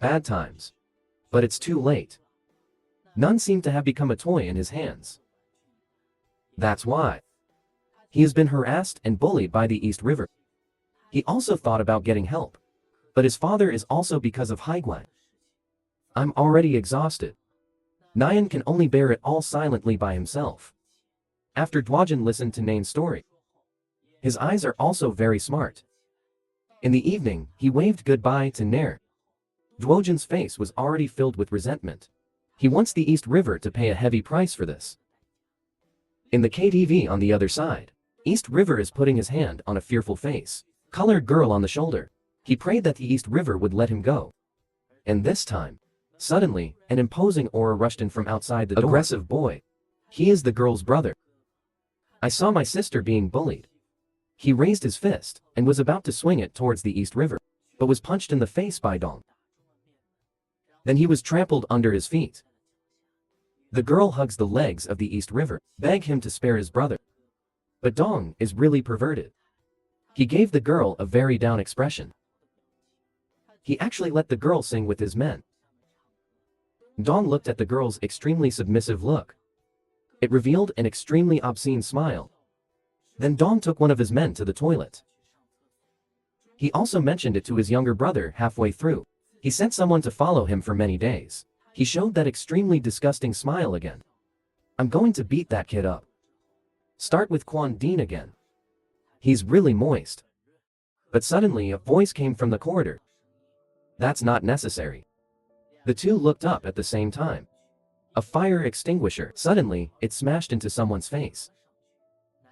Bad times. But it's too late. None seem to have become a toy in his hands. That's why. He has been harassed and bullied by the East River. He also thought about getting help. But his father is also because of Haiguan. I'm already exhausted. Nyan can only bear it all silently by himself. After Dwajin listened to Nain's story. His eyes are also very smart. In the evening, he waved goodbye to Nair. Dwajin's face was already filled with resentment. He wants the East River to pay a heavy price for this. In the KTV on the other side, East River is putting his hand on a fearful face, colored girl on the shoulder. He prayed that the East River would let him go. And this time, suddenly, an imposing aura rushed in from outside the door. Aggressive boy. He is the girl's brother. I saw my sister being bullied. He raised his fist, and was about to swing it towards the East River, but was punched in the face by Dong. Then he was trampled under his feet. The girl hugs the legs of the East River, beg him to spare his brother. But Dong is really perverted. He gave the girl a very down expression. He actually let the girl sing with his men. Dong looked at the girl's extremely submissive look. It revealed an extremely obscene smile. Then Dong took one of his men to the toilet. He also mentioned it to his younger brother halfway through. He sent someone to follow him for many days. He showed that extremely disgusting smile again. I'm going to beat that kid up. Start with Quan Dean again. He's really moist. But suddenly a voice came from the corridor. That's not necessary. The two looked up at the same time. A fire extinguisher. Suddenly, it smashed into someone's face.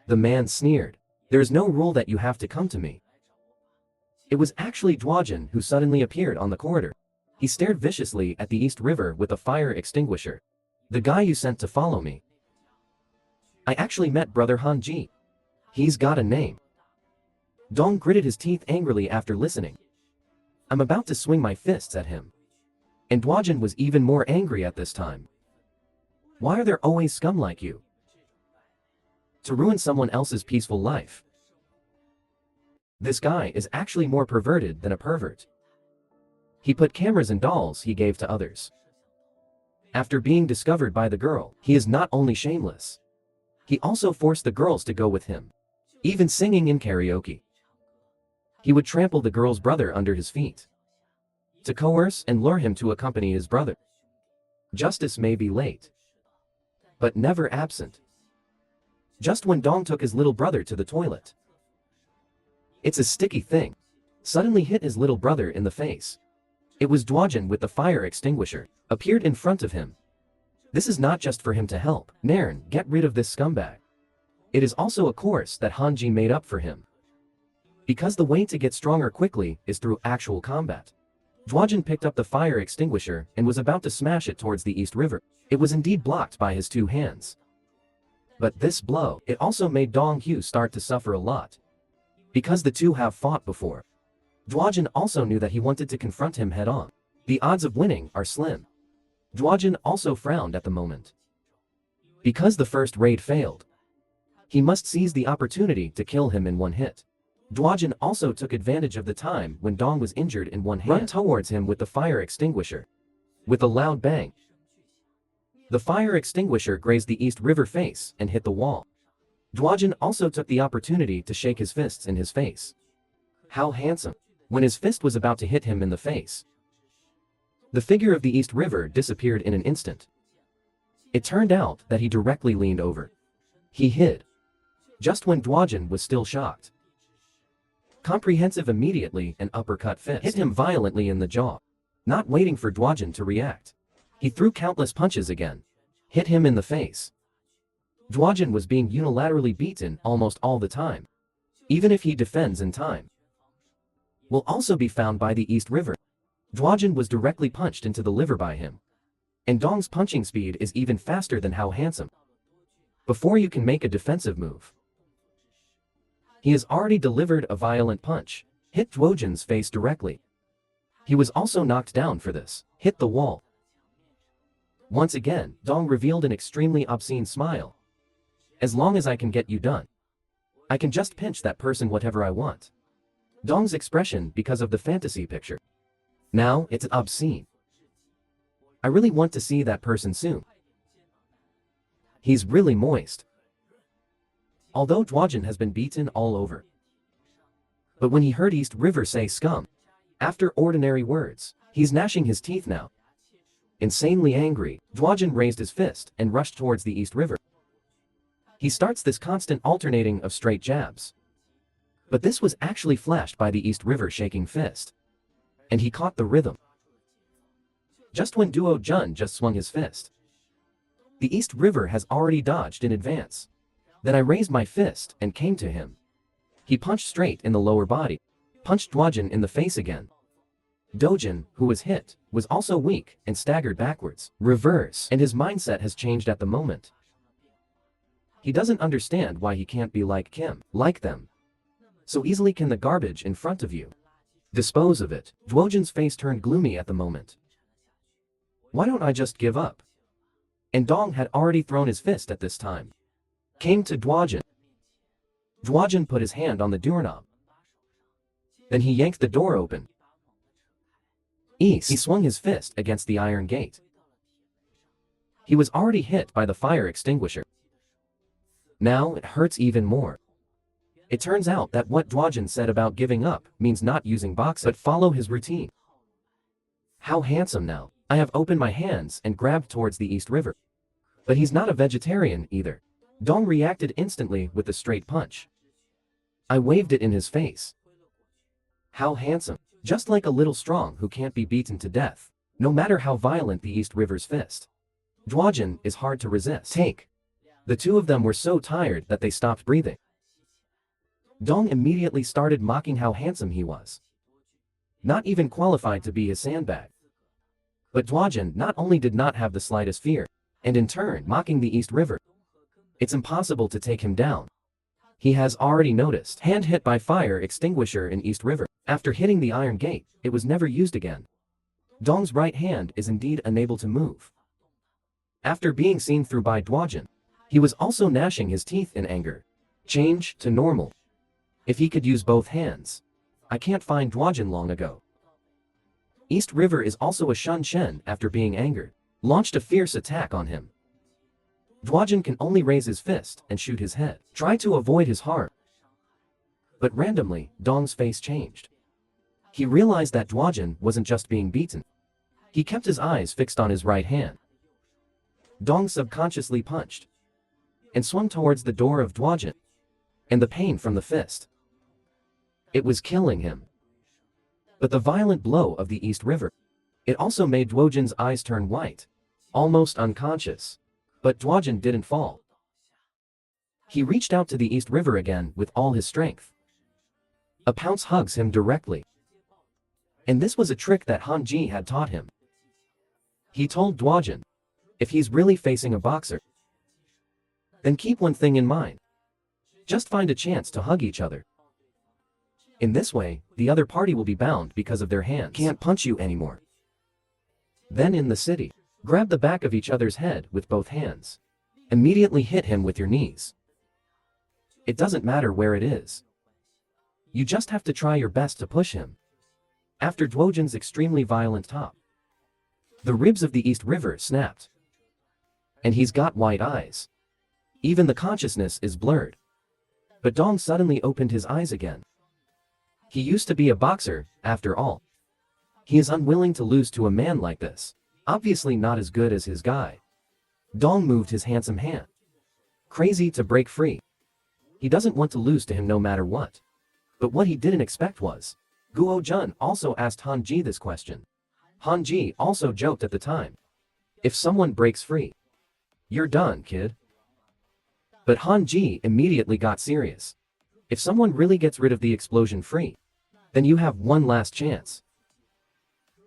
The man sneered. There's no rule that you have to come to me. It was actually Dwajin who suddenly appeared on the corridor. He stared viciously at the East River with a fire extinguisher. The guy you sent to follow me. I actually met Brother Hanji. He's got a name. Dong gritted his teeth angrily after listening. I'm about to swing my fists at him. And Dwajin was even more angry at this time. Why are there always scum like you? To ruin someone else's peaceful life. This guy is actually more perverted than a pervert. He put cameras in dolls he gave to others. After being discovered by the girl, he is not only shameless. He also forced the girls to go with him. Even singing in karaoke. He would trample the girl's brother under his feet. To coerce and lure him to accompany his brother. Justice may be late. But never absent. Just when Dong took his little brother to the toilet. It's a sticky thing. Suddenly hit his little brother in the face. It was Dwajin with the fire extinguisher, appeared in front of him. This is not just for him to help Nairn get rid of this scumbag. It is also a course that Hanji made up for him. Because the way to get stronger quickly is through actual combat. Dwajin picked up the fire extinguisher and was about to smash it towards the East River. It was indeed blocked by his two hands. But this blow, it also made Dong Hu start to suffer a lot. Because the two have fought before. Dwajin also knew that he wanted to confront him head-on. The odds of winning are slim. Dwajin also frowned at the moment. Because the first raid failed. He must seize the opportunity to kill him in one hit. Dwajin also took advantage of the time when Dong was injured in one hand. Run towards him with the fire extinguisher. With a loud bang. The fire extinguisher grazed the East River face and hit the wall. Dwajin also took the opportunity to shake his fists in his face. How handsome. When his fist was about to hit him in the face. The figure of the East River disappeared in an instant. It turned out that he directly leaned over. He hid. Just when Dwajin was still shocked. Comprehensive immediately an uppercut fist hit him violently in the jaw. Not waiting for Dwajin to react. He threw countless punches again. Hit him in the face. Dwajin was being unilaterally beaten almost all the time. Even if he defends in time. Will also be found by the East River. Dwajin was directly punched into the liver by him. And Dong's punching speed is even faster than how handsome. Before you can make a defensive move. He has already delivered a violent punch. Hit Dwajin's face directly. He was also knocked down for this. Hit the wall. Once again, Dong revealed an extremely obscene smile. As long as I can get you done. I can just pinch that person whatever I want. Dong's expression because of the fantasy picture. Now, it's obscene. I really want to see that person soon. He's really moist. Although Dwajin has been beaten all over. But when he heard East River say scum, after ordinary words, he's gnashing his teeth now. Insanely angry, Dwajin raised his fist and rushed towards the East River. He starts this constant alternating of straight jabs. But this was actually flashed by the East River shaking fist. And he caught the rhythm. Just when Duo Jun just swung his fist. The East River has already dodged in advance. Then I raised my fist and came to him. He punched straight in the lower body. Punched Dwajin in the face again. Dojin, who was hit, was also weak and staggered backwards. Reverse. And his mindset has changed at the moment. He doesn't understand why he can't be like Kim, like them. So easily can the garbage in front of you. Dispose of it. Dwojin's face turned gloomy at the moment. Why don't I just give up? And Dong had already thrown his fist at this time. Came to Dwajin. Dwajin put his hand on the doorknob. Then he yanked the door open. He swung his fist against the iron gate. He was already hit by the fire extinguisher. Now it hurts even more. It turns out that what Dwajin said about giving up means not using boxing, but follow his routine. How handsome now. I have opened my hands and grabbed towards the East River. But he's not a vegetarian either. Dong reacted instantly with the straight punch. I waved it in his face. How handsome. Just like a little strong who can't be beaten to death, no matter how violent the East River's fist. Dwajin is hard to resist. Take. The two of them were so tired that they stopped breathing. Dong immediately started mocking how handsome he was. Not even qualified to be his sandbag. But Dwajin not only did not have the slightest fear, and in turn mocking the East River. It's impossible to take him down. He has already noticed. Hand hit by fire extinguisher in East River. After hitting the iron gate, it was never used again. Dong's right hand is indeed unable to move. After being seen through by Dwajin, he was also gnashing his teeth in anger. Change to normal. If he could use both hands. I can't find Dwajin long ago. East River is also a Shun Shen after being angered. Launched a fierce attack on him. Dwajin can only raise his fist and shoot his head. Try to avoid his harm. But randomly, Dong's face changed. He realized that Dwajin wasn't just being beaten. He kept his eyes fixed on his right hand. Dong subconsciously punched. And swung towards the door of Dwajin. And the pain from the fist. It was killing him. But the violent blow of the East River. It also made Dwajin's eyes turn white. Almost unconscious. But Dwajin didn't fall. He reached out to the East River again with all his strength. A pounce hugs him directly. And this was a trick that Hanji had taught him. He told Dwajin, if he's really facing a boxer, then keep one thing in mind. Just find a chance to hug each other. In this way, the other party will be bound because of their hands. Can't punch you anymore. Then in the city, grab the back of each other's head with both hands. Immediately hit him with your knees. It doesn't matter where it is. You just have to try your best to push him. After Dwojin's extremely violent top, the ribs of the East River snapped. And he's got white eyes. Even the consciousness is blurred. But Dong suddenly opened his eyes again. He used to be a boxer, after all. He is unwilling to lose to a man like this. Obviously not as good as his guy. Dong moved his handsome hand. Crazy to break free. He doesn't want to lose to him no matter what. But what he didn't expect was, Guo Jun also asked Hanji this question. Hanji also joked at the time. If someone breaks free, you're done, kid. But Hanji immediately got serious. If someone really gets rid of the explosion free, then you have one last chance.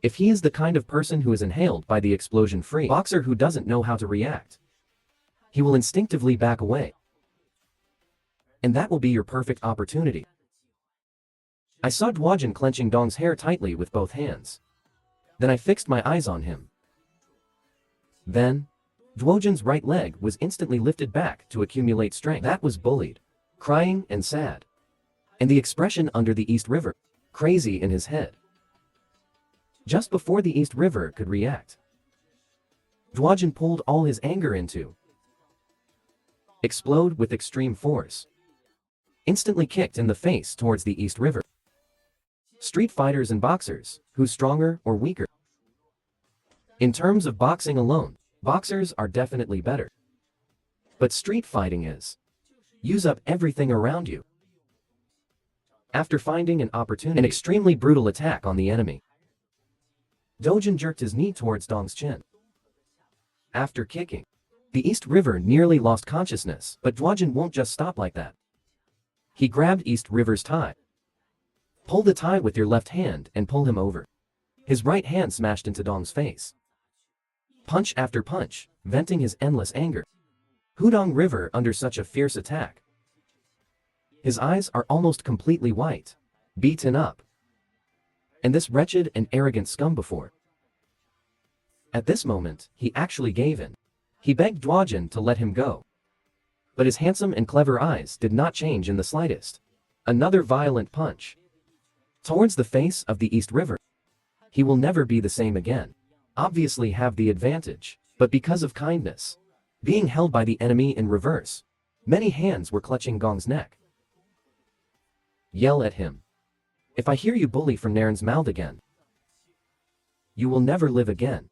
If he is the kind of person who is inhaled by the explosion free boxer who doesn't know how to react, he will instinctively back away. And that will be your perfect opportunity. I saw Dwajin clenching Dong's hair tightly with both hands. Then I fixed my eyes on him. Then, Dwojin's right leg was instantly lifted back to accumulate strength. That was bullied, crying and sad. And the expression under the East River, crazy in his head. Just before the East River could react, Dwajin pulled all his anger into explode with extreme force. Instantly kicked in the face towards the East River. Street fighters and boxers, who's stronger or weaker? In terms of boxing alone, boxers are definitely better. But street fighting is use up everything around you. After finding an opportunity, an extremely brutal attack on the enemy, Dojin jerked his knee towards Dong's chin. After kicking, the East River nearly lost consciousness, but Dwajin won't just stop like that. He grabbed East River's tie. Pull the tie with your left hand and pull him over. His right hand smashed into Dong's face. Punch after punch, venting his endless anger. Hudong River under such a fierce attack. His eyes are almost completely white, beaten up. And this wretched and arrogant scum before. At this moment, he actually gave in. He begged Dwajin to let him go. But his handsome and clever eyes did not change in the slightest. Another violent punch towards the face of the East River. He will never be the same again. Obviously have the advantage, but because of kindness, being held by the enemy in reverse, many hands were clutching Gong's neck. Yell at him. If I hear you bully from Naren's mouth again, you will never live again.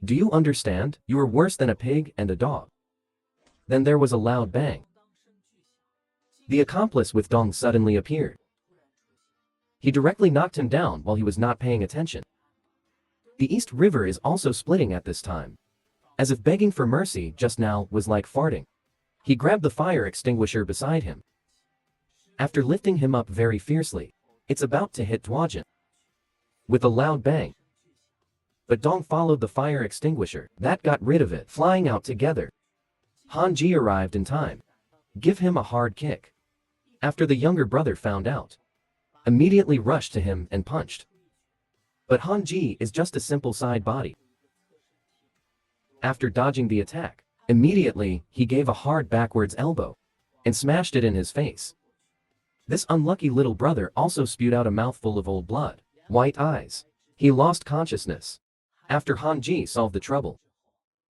Do you understand? You are worse than a pig and a dog. Then there was a loud bang. The accomplice with Dong suddenly appeared. He directly knocked him down while he was not paying attention. The East River is also splitting at this time. As if begging for mercy just now was like farting. He grabbed the fire extinguisher beside him. After lifting him up very fiercely, it's about to hit Dwajin with a loud bang. But Dong followed the fire extinguisher. That got rid of it, flying out together. Hanji arrived in time. Give him a hard kick. After the younger brother found out, immediately rushed to him and punched. But Hanji is just a simple side body. After dodging the attack, immediately he gave a hard backwards elbow and smashed it in his face. This unlucky little brother also spewed out a mouthful of old blood, white eyes. He lost consciousness after Hanji solved the trouble.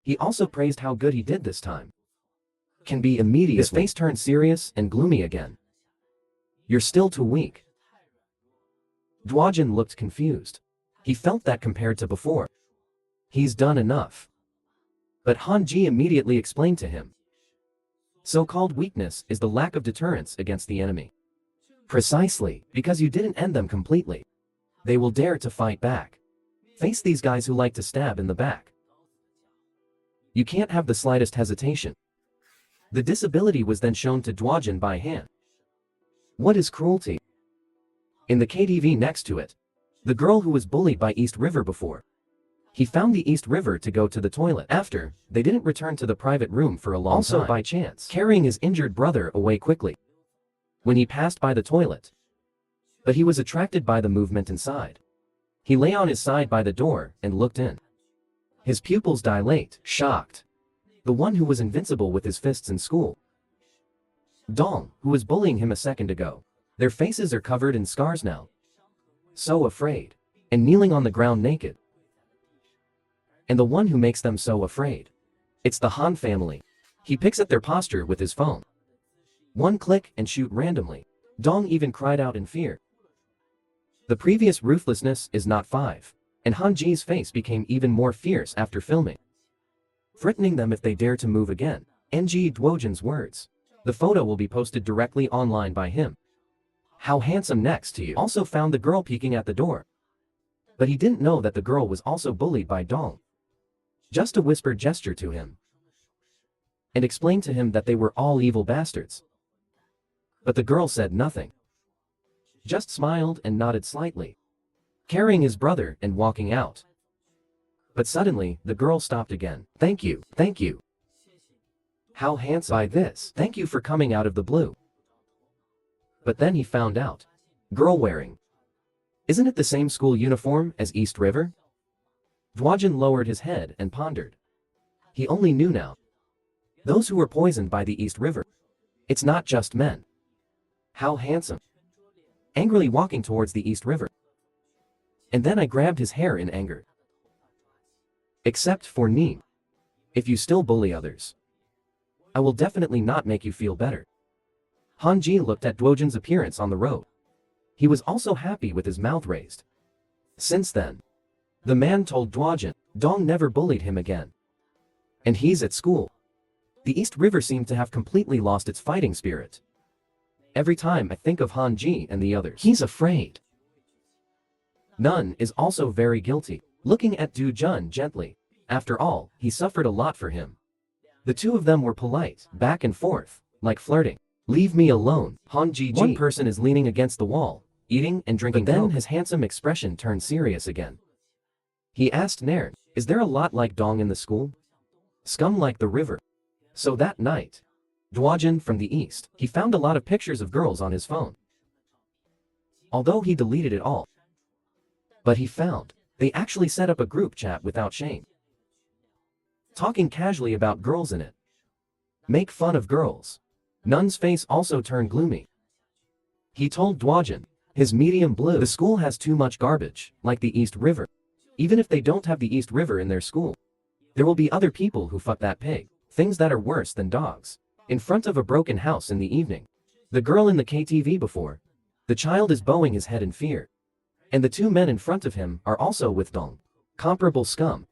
He also praised how good he did this time. Can be immediately. His face turned serious and gloomy again. You're still too weak. Dwajin looked confused. He felt that compared to before, he's done enough. But Hanji immediately explained to him. So-called weakness is the lack of deterrence against the enemy. Precisely, because you didn't end them completely. They will dare to fight back. Face these guys who like to stab in the back. You can't have the slightest hesitation. The disability was then shown to Dwajin by hand. What is cruelty? In the KTV next to it, the girl who was bullied by East River before. He found the East River to go to the toilet. After, they didn't return to the private room for a long time. Also by chance, carrying his injured brother away quickly. When he passed by the toilet. But he was attracted by the movement inside. He lay on his side by the door and looked in. His pupils dilate, shocked. The one who was invincible with his fists in school. Dong, who was bullying him a second ago. Their faces are covered in scars now. So afraid. And kneeling on the ground naked. And the one who makes them so afraid. It's the Han family. He picks at their posture with his phone. One click and shoot randomly. Dong even cried out in fear. The previous ruthlessness is not 5. And Hanji's face became even more fierce after filming. Threatening them if they dare to move again. NG Dwojin's words. The photo will be posted directly online by him. How handsome next to you. Also found the girl peeking at the door. But he didn't know that the girl was also bullied by Dong. Just a whispered gesture to him. And explained to him that they were all evil bastards. But the girl said nothing. Just smiled and nodded slightly. Carrying his brother and walking out. But suddenly, the girl stopped again. Thank you, thank you. How handsome. By this, thank you for coming out of the blue. But then he found out. Girl wearing. Isn't it the same school uniform as East River? Dwajin lowered his head and pondered. He only knew now. Those who were poisoned by the East River. It's not just men. How handsome. Angrily walking towards the East River. and then I grabbed his hair in anger. Except for Neem. If you still bully others, I will definitely not make you feel better. Hanji looked at Dwojin's appearance on the road. He was also happy with his mouth raised. Since then, the man told Dwojin, Dong never bullied him again. And he's at school. The East River seemed to have completely lost its fighting spirit. Every time I think of Hanji and the others, he's afraid. Nun is also very guilty, looking at Du Jun gently. After all, he suffered a lot for him. The two of them were polite, back and forth, like flirting. Leave me alone, Hanji. One person is leaning against the wall, eating and drinking, but then his handsome expression turned serious again. He asked Nairn, is there a lot like Dong in the school? Scum like the river. So that night, Dwojin from the east, he found a lot of pictures of girls on his phone. Although he deleted it all. But he found, they actually set up a group chat without shame. Talking casually about girls in it. Make fun of girls. Nun's face also turned gloomy. He told Dwojin, his medium blue, the school has too much garbage, like the East River. Even if they don't have the East River in their school, there will be other people who fuck that pig. Things that are worse than dogs. In front of a broken house in the evening. The girl in the KTV before. The child is bowing his head in fear. And the two men in front of him are also with Dong. Comparable scum.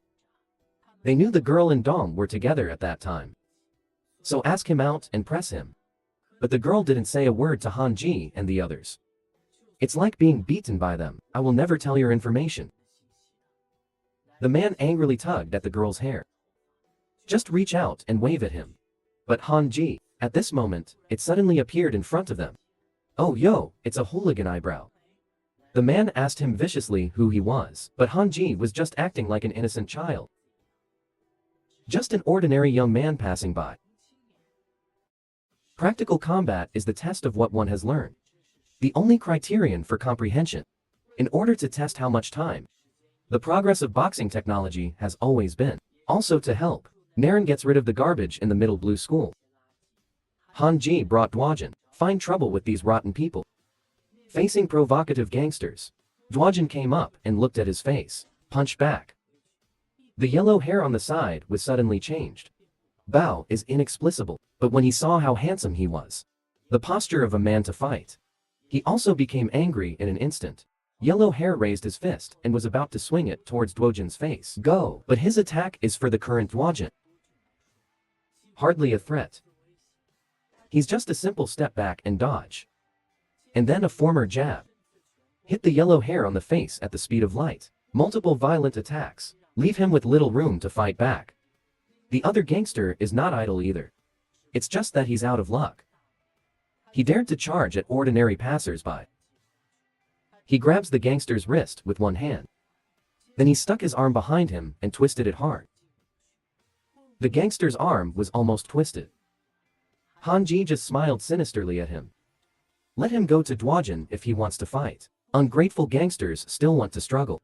They knew the girl and Dong were together at that time. So ask him out and press him. But the girl didn't say a word to Hanji and the others. It's like being beaten by them. I will never tell your information. The man angrily tugged at the girl's hair. Just reach out and wave at him. But Hanji, at this moment, it suddenly appeared in front of them. Oh yo, it's a hooligan eyebrow. The man asked him viciously who he was, but Hanji was just acting like an innocent child. Just an ordinary young man passing by. Practical combat is the test of what one has learned. The only criterion for comprehension. In order to test how much time, the progress of boxing technology has always been. Also to help, Nairn gets rid of the garbage in the middle blue school. Hanji brought Dwojin, find trouble with these rotten people. Facing provocative gangsters, Dwojin came up and looked at his face, punched back. The yellow hair on the side was suddenly changed. Bao is inexplicable, but when he saw how handsome he was, the posture of a man to fight, he also became angry in an instant. Yellow hair raised his fist and was about to swing it towards Dwojin's face. Go! But his attack is for the current Dwojin. Hardly a threat. He's just a simple step back and dodge. And then a former jab. Hit the yellow hair on the face at the speed of light. Multiple violent attacks. Leave him with little room to fight back. The other gangster is not idle either. It's just that he's out of luck. He dared to charge at ordinary passers-by. He grabs the gangster's wrist with one hand. Then he stuck his arm behind him and twisted it hard. The gangster's arm was almost twisted. Hanji just smiled sinisterly at him. Let him go to Dwojin if he wants to fight. Ungrateful gangsters still want to struggle.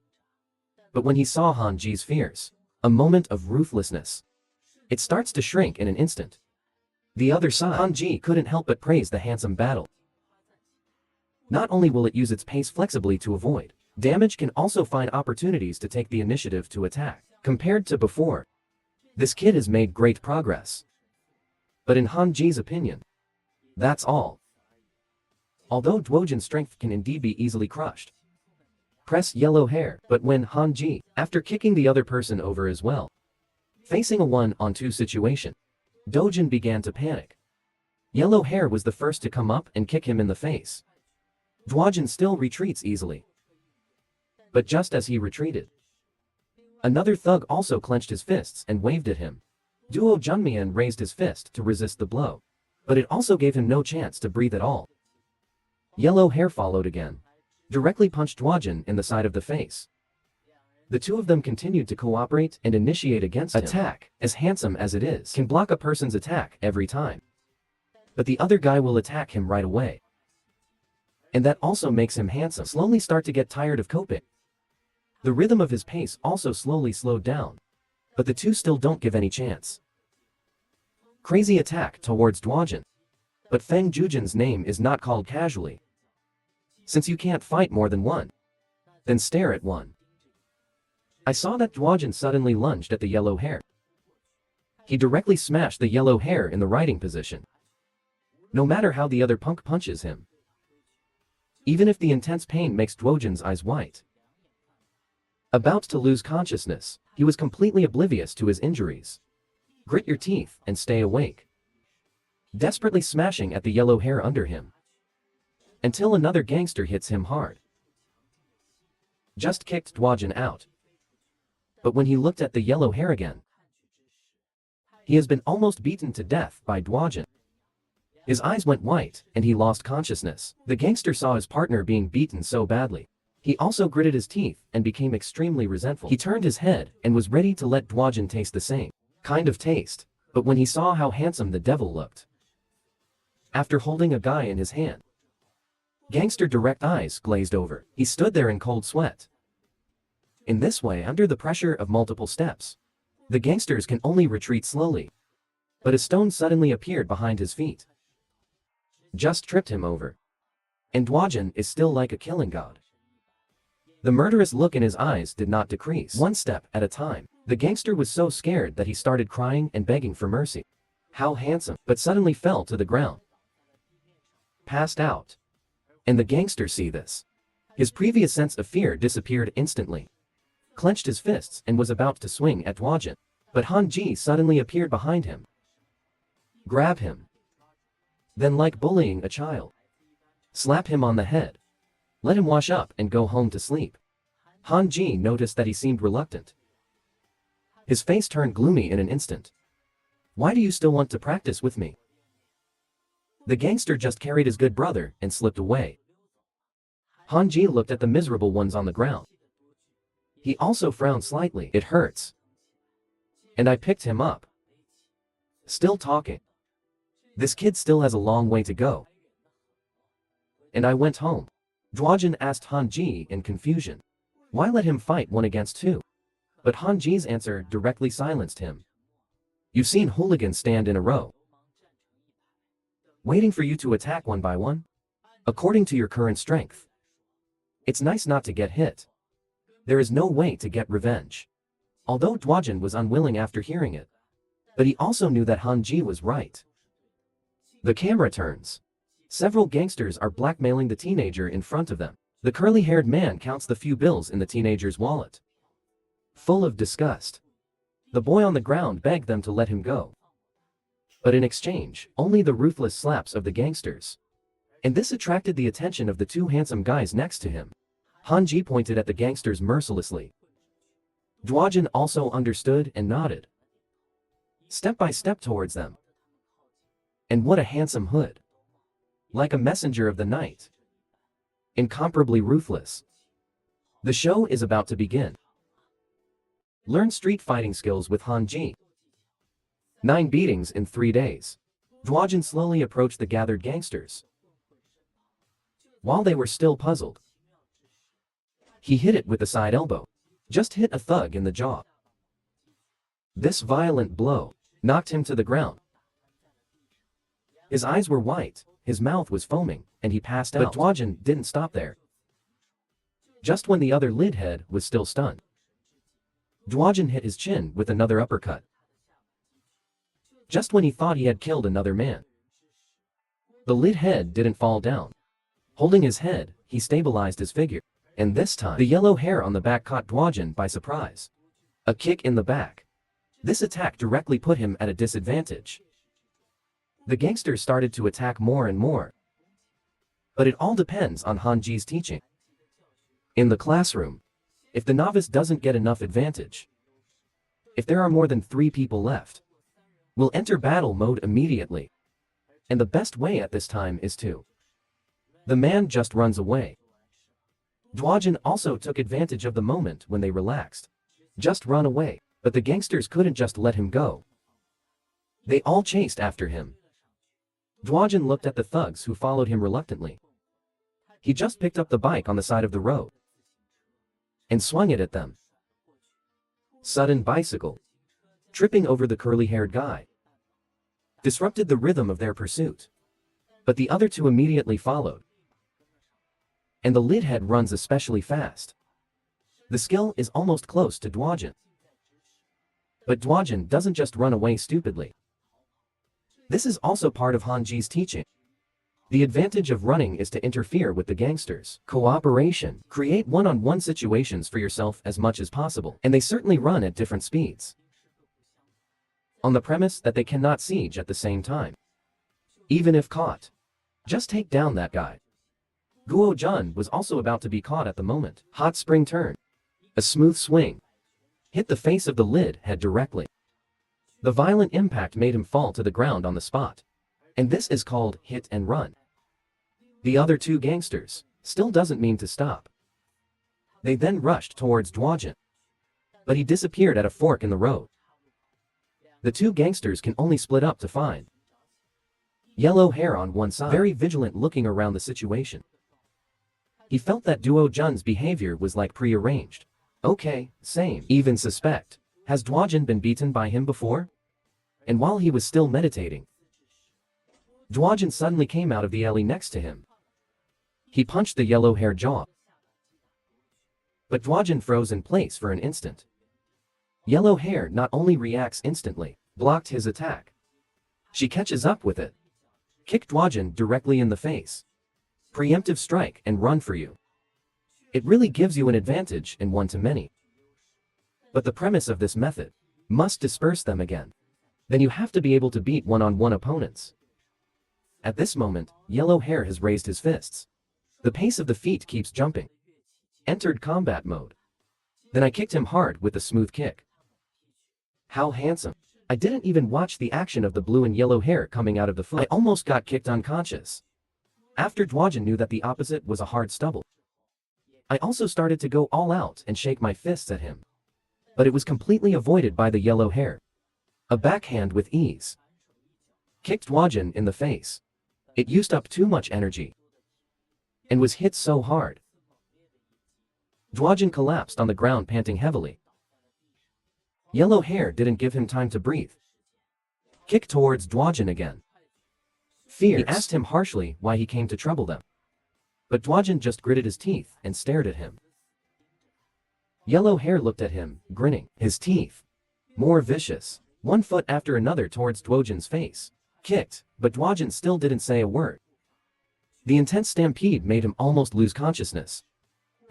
But when he saw Hanji's fears, a moment of ruthlessness, it starts to shrink in an instant. The other side, Hanji couldn't help but praise the handsome battle. Not only will it use its pace flexibly to avoid damage, can also find opportunities to take the initiative to attack. Compared to before, this kid has made great progress. But in Hanji's opinion, that's all. Although Dwojin's strength can indeed be easily crushed. Press yellow hair, but when Hanji, after kicking the other person over as well, facing a 1-on-2 situation, Dwojin began to panic. Yellow hair was the first to come up and kick him in the face. Dwojin still retreats easily. But just as he retreated, another thug also clenched his fists and waved at him. Duo Junmian raised his fist to resist the blow, but it also gave him no chance to breathe at all. Yellow hair followed again, directly punched Dwojin in the side of the face. The two of them continued to cooperate and initiate against him. Attack, as handsome as it is, can block a person's attack every time. But the other guy will attack him right away. And that also makes him handsome. Slowly start to get tired of coping. The rhythm of his pace also slowly slowed down. But the two still don't give any chance. Crazy attack towards Dwojin. But Feng Jujin's name is not called casually. Since you can't fight more than one, then stare at one. I saw that Dwojan suddenly lunged at the yellow hair. He directly smashed the yellow hair in the riding position. No matter how the other punk punches him. Even if the intense pain makes Dwojan's eyes white. About to lose consciousness, he was completely oblivious to his injuries. Grit your teeth and stay awake. Desperately smashing at the yellow hair under him. Until another gangster hits him hard. Just kicked Dwojan out. But when he looked at the yellow hair again, he has been almost beaten to death by Dwojan. His eyes went white, and he lost consciousness. The gangster saw his partner being beaten so badly. He also gritted his teeth and became extremely resentful. He turned his head and was ready to let Dwojan taste the same kind of taste, but when he saw how handsome the devil looked, after holding a guy in his hand, gangster direct eyes glazed over. He stood there in cold sweat. In this way, under the pressure of multiple steps, the gangsters can only retreat slowly. But a stone suddenly appeared behind his feet. Just tripped him over. And Dwojan is still like a killing god. The murderous look in his eyes did not decrease. One step at a time. The gangster was so scared that he started crying and begging for mercy. How handsome, but suddenly fell to the ground. Passed out. And the gangster see this. His previous sense of fear disappeared instantly. Clenched his fists and was about to swing at Dwojan. But Hanji suddenly appeared behind him. Grab him. Then, like bullying a child, slap him on the head. Let him wash up and go home to sleep. Hanji noticed that he seemed reluctant. His face turned gloomy in an instant. Why do you still want to practice with me? The gangster just carried his good brother and slipped away. Hanji looked at the miserable ones on the ground. He also frowned slightly. It hurts. And I picked him up. Still talking. This kid still has a long way to go. And I went home. Dwojan asked Hanji in confusion. Why let him fight 1 against 2? But Hanji's answer directly silenced him. You've seen hooligans stand in a row, waiting for you to attack one by one? According to your current strength. It's nice not to get hit. There is no way to get revenge. Although Dwojan was unwilling after hearing it. But he also knew that Hanji was right. The camera turns. Several gangsters are blackmailing the teenager in front of them. The curly-haired man counts the few bills in the teenager's wallet. Full of disgust. The boy on the ground begged them to let him go. But in exchange, only the ruthless slaps of the gangsters. And this attracted the attention of the 2 handsome guys next to him. Hanji pointed at the gangsters mercilessly. Dwojan also understood and nodded. Step by step towards them. And what a handsome hood. Like a messenger of the night. Incomparably ruthless. The show is about to begin. Learn street fighting skills with Hanji. 9 beatings in 3 days. Dwojan slowly approached the gathered gangsters. While they were still puzzled, he hit it with a side elbow. Just hit a thug in the jaw. This violent blow knocked him to the ground. His eyes were white, his mouth was foaming, and he passed out. But Dwojan didn't stop there. Just when the other lid head was still stunned, Dwojan hit his chin with another uppercut. Just when he thought he had killed another man, the lid head didn't fall down. Holding his head, he stabilized his figure. And this time, the yellow hair on the back caught Dwojan by surprise. A kick in the back. This attack directly put him at a disadvantage. The gangsters started to attack more and more. But it all depends on Hanji's teaching. In the classroom, if the novice doesn't get enough advantage, if there are more than 3 people left, we'll enter battle mode immediately. And the best way at this time is to. The man just runs away. Dwojan also took advantage of the moment when they relaxed. Just run away. But the gangsters couldn't just let him go. They all chased after him. Dwojan looked at the thugs who followed him reluctantly. He just picked up the bike on the side of the road and swung it at them. Sudden bicycle, tripping over the curly-haired guy, disrupted the rhythm of their pursuit. But the other 2 immediately followed. And the lid head runs especially fast. The skill is almost close to Duojin. But Duojin doesn't just run away stupidly. This is also part of Hanji's teaching. The advantage of running is to interfere with the gangsters. Cooperation. Create one-on-one situations for yourself as much as possible, and they certainly run at different speeds. On the premise that they cannot siege at the same time. Even if caught. Just take down that guy. Guo Jun was also about to be caught at the moment. Hot spring turn. A smooth swing. Hit the face of the lid head directly. The violent impact made him fall to the ground on the spot. And this is called hit and run. The other two gangsters still doesn't mean to stop. They then rushed towards Duojin. But he disappeared at a fork in the road. The two gangsters can only split up to find yellow hair on one side, very vigilant looking around the situation. He felt that Duo Jun's behavior was like pre-arranged. Okay, same. Even suspect. Has Duojin been beaten by him before? And while he was still meditating, Duojin suddenly came out of the alley next to him. He punched the yellow-haired jaw. But Duojin froze in place for an instant. Yellow hair not only reacts instantly, blocked his attack. She catches up with it. Kick Duojin directly in the face. Preemptive strike and run for you. It really gives you an advantage in one-to-many. But the premise of this method must disperse them again. Then you have to be able to beat one-on-one opponents. At this moment, yellow hair has raised his fists. The pace of the feet keeps jumping. Entered combat mode. Then I kicked him hard with a smooth kick. How handsome. I didn't even watch the action of the blue and yellow hair coming out of the foot. I almost got kicked unconscious. After Duojin knew that the opposite was a hard stubble. I also started to go all out and shake my fists at him. But it was completely avoided by the yellow hair. A backhand with ease. Kicked Duojin in the face. It used up too much energy. And was hit so hard. Duojin collapsed on the ground panting heavily. Yellow hair didn't give him time to breathe. Kick towards Duojin again. Fierce. He asked him harshly why he came to trouble them. But Duojin just gritted his teeth and stared at him. Yellow hair looked at him, grinning. His teeth. More vicious. One foot after another towards Duojin's face. Kicked, but Duojin still didn't say a word. The intense stampede made him almost lose consciousness.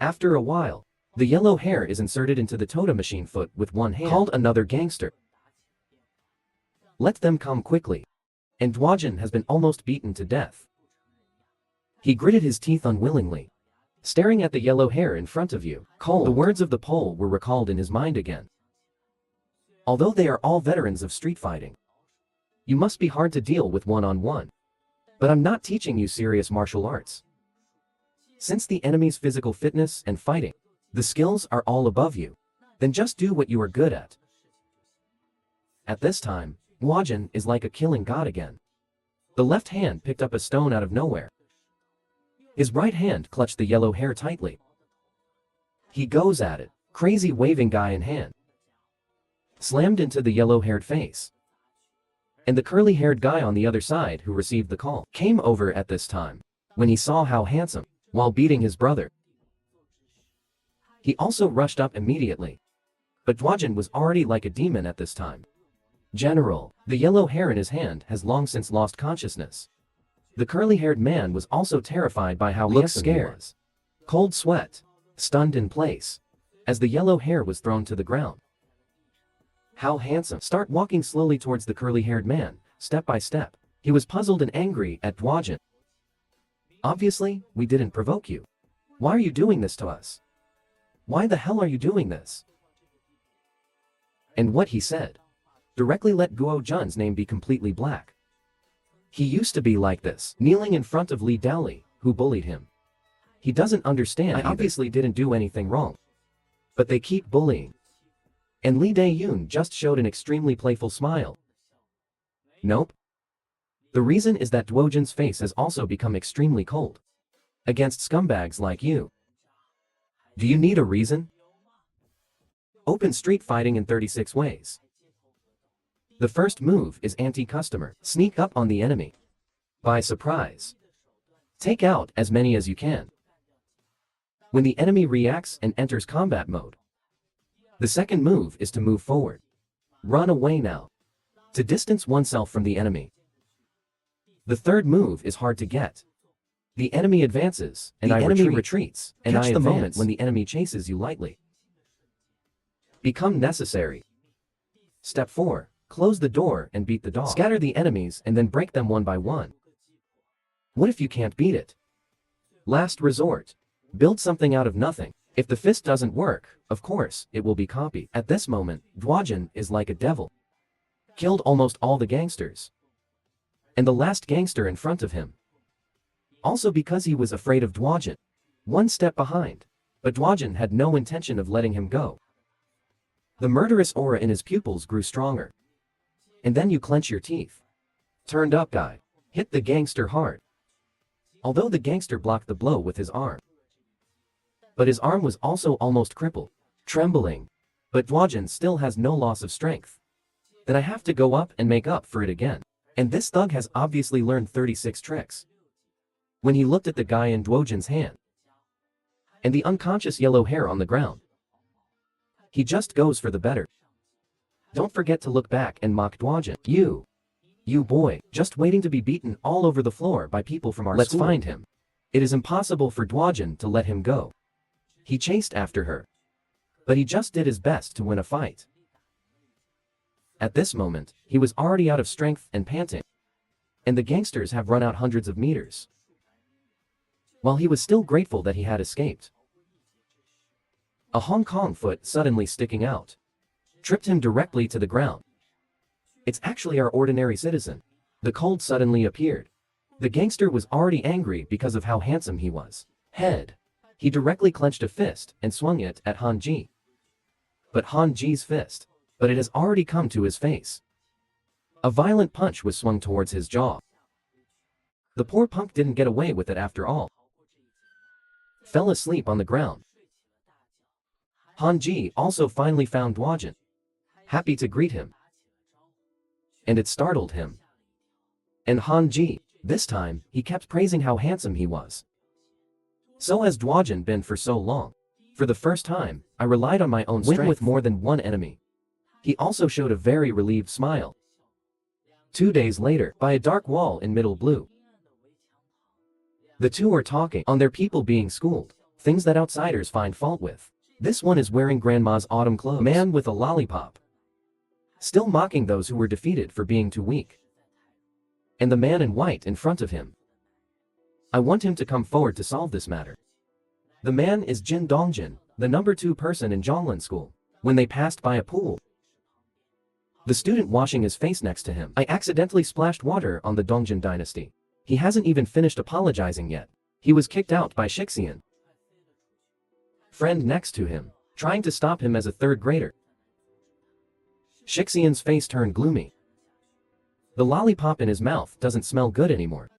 After a while, the yellow hair is inserted into the totem machine foot with one hand. Called another gangster. Let them come quickly. And Duojin has been almost beaten to death. He gritted his teeth unwillingly. Staring at the yellow hair in front of you. Cold. The words of the pole were recalled in his mind again. Although they are all veterans of street fighting, you must be hard to deal with one-on-one. But I'm not teaching you serious martial arts. Since the enemy's physical fitness and fighting, the skills are all above you, then just do what you are good at. At this time, Duojin is like a killing god again. The left hand picked up a stone out of nowhere. His right hand clutched the yellow hair tightly. He goes at it, crazy waving guy in hand. Slammed into the yellow-haired face. And the curly-haired guy on the other side who received the call came over at this time, when he saw how handsome, while beating his brother. He also rushed up immediately. But Duojin was already like a demon at this time. General, the yellow hair in his hand has long since lost consciousness. The curly-haired man was also terrified by how handsome he was. Cold sweat, stunned in place, as the yellow hair was thrown to the ground. How handsome. Start walking slowly towards the curly-haired man, step by step. He was puzzled and angry at Duojin. Obviously, we didn't provoke you. Why are you doing this to us? Why the hell are you doing this? And what he said directly let Guo Jun's name be completely black. He used to be like this, kneeling in front of Li Daoli, who bullied him. He doesn't understand. I obviously didn't do anything wrong. But they keep bullying. And Li Daeyun just showed an extremely playful smile. Nope. The reason is that Duojin's face has also become extremely cold. Against scumbags like you. Do you need a reason? Open street fighting in 36 ways. The first move is anti-customer. Sneak up on the enemy. By surprise. Take out as many as you can. when the enemy reacts and enters combat mode. The second move is to move forward. Run away now. To distance oneself from the enemy. The third move is hard to get. The enemy advances, and the enemy retreats, and catch the moment when the enemy chases you lightly. Become necessary. Step 4. Close the door and beat the dog. Scatter the enemies and then break them one by one. What if you can't beat it? Last resort. Build something out of nothing. If the fist doesn't work, of course, it will be copied. At this moment, Dwajin is like a devil. Killed almost all the gangsters. And the last gangster in front of him. Also because he was afraid of Dwajin. One step behind. But Dwajin had no intention of letting him go. The murderous aura in his pupils grew stronger. And then you clench your teeth. Turned up guy. Hit the gangster hard. Although the gangster blocked the blow with his arm. But his arm was also almost crippled. Trembling. But Dwajin still has no loss of strength. Then I have to go up and make up for it again. And this thug has obviously learned 36 tricks. When he looked at the guy in Dwajin's hand. And the unconscious yellow hair on the ground. He just goes for the better. Don't forget to look back and mock Dwajin. You boy, just waiting to be beaten all over the floor by people from our school. Let's find him. It is impossible for Dwajin to let him go. He chased after her. But he just did his best to win a fight. At this moment, he was already out of strength and panting. And the gangsters have run out hundreds of meters. While he was still grateful that he had escaped. A Hong Kong foot suddenly sticking out. Tripped him directly to the ground. It's actually our ordinary citizen. The cold suddenly appeared. The gangster was already angry because of how handsome he was. Head. He directly clenched a fist and swung it at Han Ji. But Han Ji's fist. But it has already come to his face. A violent punch was swung towards his jaw. The poor punk didn't get away with it after all. Fell asleep on the ground. Han Ji also finally found Dwajin. Happy to greet him. And it startled him. And Han Ji, this time, he kept praising how handsome he was. So has Dwajin been for so long. For the first time, I relied on my own strength. Win with more than one enemy. He also showed a very relieved smile. 2 days later, by a dark wall in middle blue. The two are talking on their people being schooled, things that outsiders find fault with. This one is wearing grandma's autumn clothes. Man with a lollipop. Still mocking those who were defeated for being too weak. And the man in white in front of him. I want him to come forward to solve this matter. The man is Jin Dongjin, the number 2 person in Zhonglan school. When they passed by a pool. The student washing his face next to him. I accidentally splashed water on the Dongjin dynasty. He hasn't even finished apologizing yet. He was kicked out by Shixian. Friend next to him, trying to stop him as a 3rd grader. Shixian's face turned gloomy. The lollipop in his mouth doesn't smell good anymore.